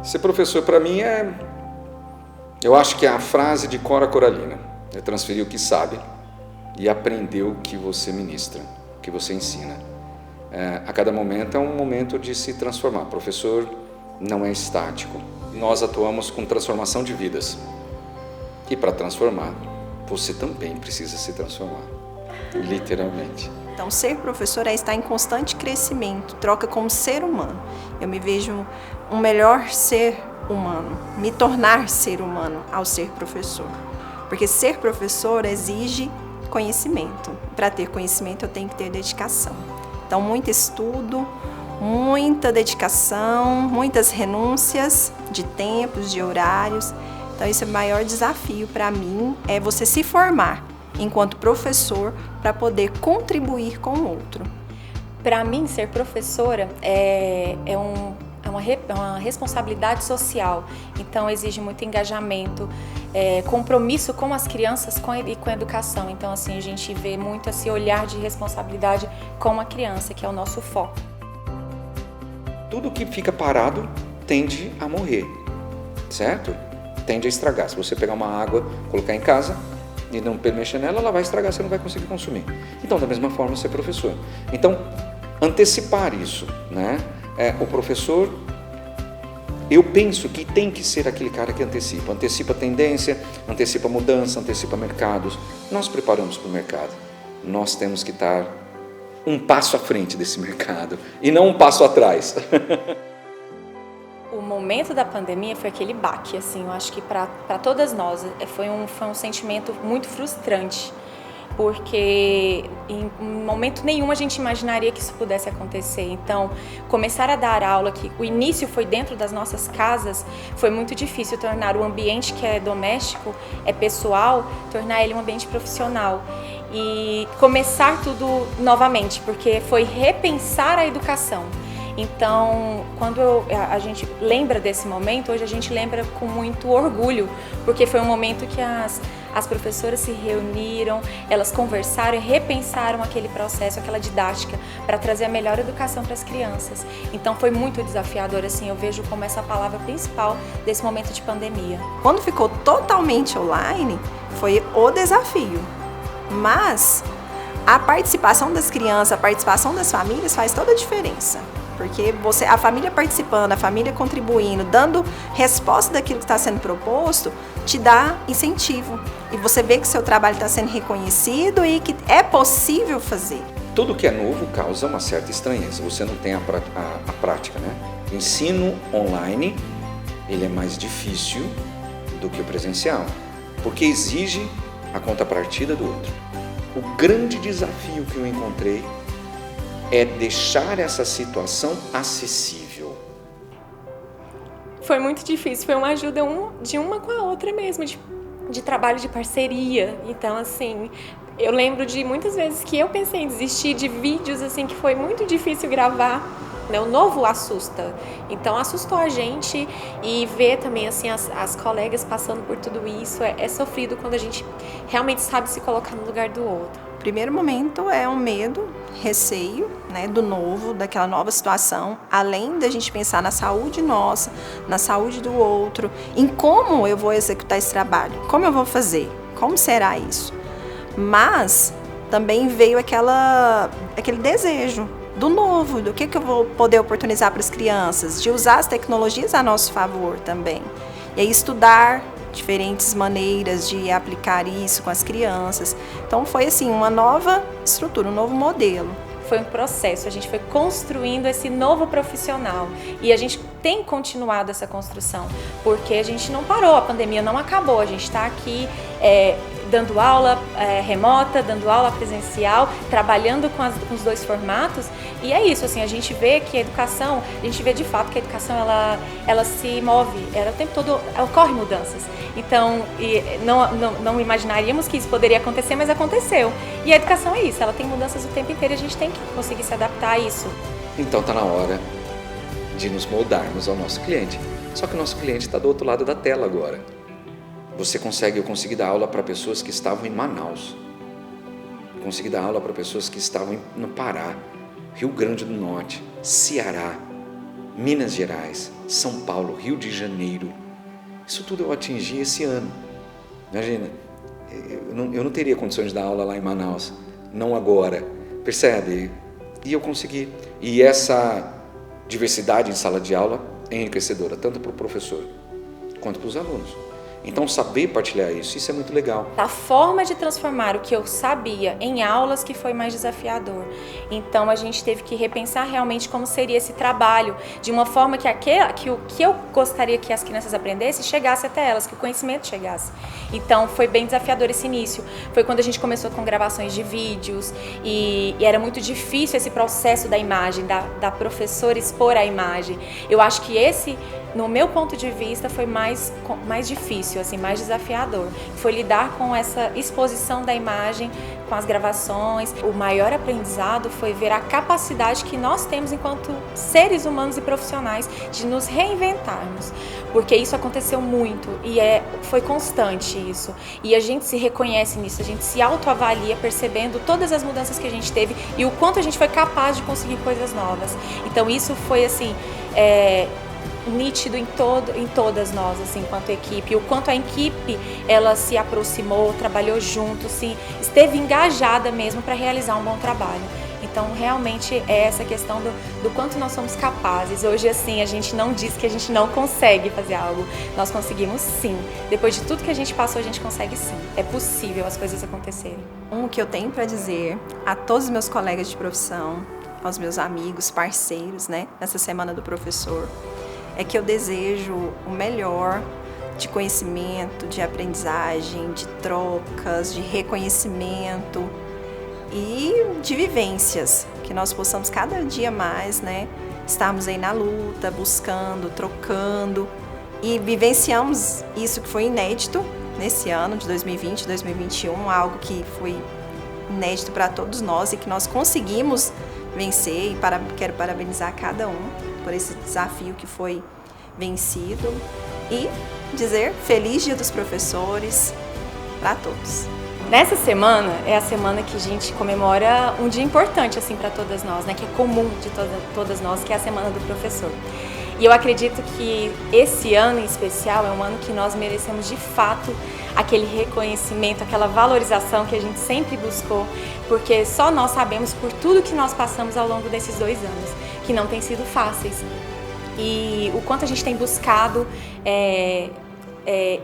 Ser professor para mim eu acho que é a frase de Cora Coralina. É transferir o que sabe e aprender o que você ministra, o que você ensina. A cada momento é um momento de se transformar. Professor não é estático. Nós atuamos com transformação de vidas. E para transformar, você também precisa se transformar, literalmente. Então, ser professor é estar em constante crescimento, troca como ser humano. Eu me vejo um melhor ser humano, me tornar ser humano ao ser professor. Porque ser professor exige conhecimento. Para ter conhecimento, eu tenho que ter dedicação. Então, muito estudo, muita dedicação, muitas renúncias de tempos, de horários. Então, esse é o maior desafio para mim, é você se formar enquanto professor para poder contribuir com o outro. Para mim, ser professora é uma responsabilidade social, então exige muito engajamento, compromisso com as crianças e com a educação. Então, assim, a gente vê muito esse olhar de responsabilidade com a criança, que é o nosso foco. Tudo que fica parado tende a morrer, certo? Tende a estragar. Se você pegar uma água, colocar em casa e não mexer nela, ela vai estragar, você não vai conseguir consumir. Então, da mesma forma, ser professor. Então, antecipar isso, né? O professor, eu penso que tem que ser aquele cara que antecipa tendência, antecipa mudança, antecipa mercados. Nós preparamos para o mercado, nós temos que estar um passo à frente desse mercado e não um passo atrás. O momento da pandemia foi aquele baque, assim, eu acho que para todas nós foi um sentimento muito frustrante, porque em momento nenhum a gente imaginaria que isso pudesse acontecer. Então, começar a dar aula, que o início foi dentro das nossas casas, foi muito difícil tornar o ambiente que é doméstico, é pessoal, tornar ele um ambiente profissional. E começar tudo novamente, porque foi repensar a educação. Então, quando a gente lembra desse momento, hoje a gente lembra com muito orgulho, porque foi um momento que as professoras se reuniram, elas conversaram e repensaram aquele processo, aquela didática, para trazer a melhor educação para as crianças. Então, foi muito desafiador, assim, eu vejo como essa palavra principal desse momento de pandemia. Quando ficou totalmente online, foi o desafio, mas a participação das crianças, a participação das famílias faz toda a diferença. Porque a família participando, a família contribuindo, dando resposta daquilo que está sendo proposto, te dá incentivo. E você vê que seu trabalho está sendo reconhecido e que é possível fazer. Tudo que é novo causa uma certa estranheza, você não tem a prática, né? O ensino online, ele é mais difícil do que o presencial, porque exige a contrapartida do outro. O grande desafio que eu encontrei é deixar essa situação acessível. Foi muito difícil, foi uma ajuda de uma com a outra mesmo, de trabalho de parceria. Então, assim, eu lembro de muitas vezes que eu pensei em desistir de vídeos, assim, que foi muito difícil gravar. Né? O novo assusta, então assustou a gente, e ver também assim as colegas passando por tudo isso é sofrido quando a gente realmente sabe se colocar no lugar do outro. O primeiro momento é um medo, receio, né, do novo, daquela nova situação, além da gente pensar na saúde nossa, na saúde do outro, em como eu vou executar esse trabalho, como eu vou fazer, como será isso. Mas também veio aquele desejo do novo, do que eu vou poder oportunizar para as crianças, de usar as tecnologias a nosso favor também. E aí estudar diferentes maneiras de aplicar isso com as crianças. Então foi assim, uma nova estrutura, um novo modelo. Foi um processo, a gente foi construindo esse novo profissional e a gente tem continuado essa construção, porque a gente não parou, a pandemia não acabou, a gente está aqui dando aula remota, dando aula presencial, trabalhando com os dois formatos, e é isso, assim, a gente vê que a educação, a gente vê de fato que a educação ela se move, ela o tempo todo ocorre mudanças. Então, não imaginaríamos que isso poderia acontecer, mas aconteceu. E a educação é isso, ela tem mudanças o tempo inteiro e a gente tem que conseguir se adaptar a isso. Então está na hora de nos moldarmos ao nosso cliente. Só que o nosso cliente está do outro lado da tela agora. Eu consegui dar aula para pessoas que estavam em Manaus. Eu consegui dar aula para pessoas que estavam no Pará, Rio Grande do Norte, Ceará. Minas Gerais, São Paulo, Rio de Janeiro. Isso tudo eu atingi esse ano. Imagina, eu não teria condições de dar aula lá em Manaus, não agora, percebe? E eu consegui. E essa diversidade em sala de aula é enriquecedora, tanto para o professor quanto para os alunos. Então, saber partilhar isso é muito legal. A forma de transformar o que eu sabia em aulas que foi mais desafiador. Então, a gente teve que repensar realmente como seria esse trabalho, de uma forma que o que eu gostaria que as crianças aprendessem chegasse até elas, que o conhecimento chegasse. Então, foi bem desafiador esse início. Foi quando a gente começou com gravações de vídeos e era muito difícil esse processo da imagem, da professora expor a imagem. Eu acho que esse, no meu ponto de vista, foi mais difícil, assim, mais desafiador. Foi lidar com essa exposição da imagem, com as gravações. O maior aprendizado foi ver a capacidade que nós temos enquanto seres humanos e profissionais de nos reinventarmos, porque isso aconteceu muito e foi constante isso. E a gente se reconhece nisso, a gente se autoavalia percebendo todas as mudanças que a gente teve e o quanto a gente foi capaz de conseguir coisas novas. Então isso foi assim, nítido em todas nós, assim, enquanto equipe, o quanto a equipe ela se aproximou, trabalhou junto, assim, esteve engajada mesmo para realizar um bom trabalho. Então, realmente é essa questão do quanto nós somos capazes. Hoje, assim, a gente não diz que a gente não consegue fazer algo. Nós conseguimos sim. Depois de tudo que a gente passou, a gente consegue sim. É possível as coisas acontecerem. O que eu tenho para dizer a todos os meus colegas de profissão, aos meus amigos, parceiros, né, nessa Semana do Professor, é que eu desejo o melhor de conhecimento, de aprendizagem, de trocas, de reconhecimento e de vivências, que nós possamos cada dia mais, né, estarmos aí na luta, buscando, trocando e vivenciamos isso que foi inédito nesse ano de 2020, 2021, algo que foi inédito para todos nós e que nós conseguimos vencer e quero parabenizar cada um por esse desafio que foi vencido e dizer feliz Dia dos Professores para todos. Nessa semana é a semana que a gente comemora um dia importante assim para todas nós, né, que é comum de todas nós, que é a Semana do Professor. E eu acredito que esse ano em especial é um ano que nós merecemos de fato aquele reconhecimento, aquela valorização que a gente sempre buscou, porque só nós sabemos por tudo que nós passamos ao longo desses 2 anos, que não tem sido fáceis. E o quanto a gente tem buscado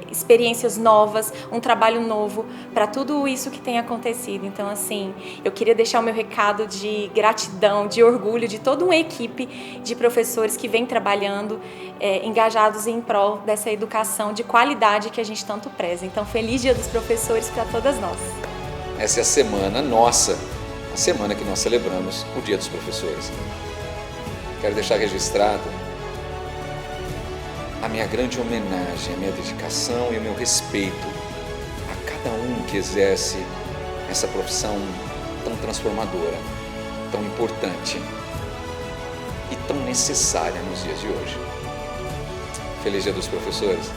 experiências novas, um trabalho novo para tudo isso que tem acontecido. Então, assim, eu queria deixar o meu recado de gratidão, de orgulho de toda uma equipe de professores que vem trabalhando, engajados em prol dessa educação de qualidade que a gente tanto preza. Então, feliz Dia dos Professores para todas nós. Essa é a semana nossa, a semana que nós celebramos o Dia dos Professores. Quero deixar registrado a minha grande homenagem, a minha dedicação e o meu respeito a cada um que exerce essa profissão tão transformadora, tão importante e tão necessária nos dias de hoje. Feliz Dia dos Professores!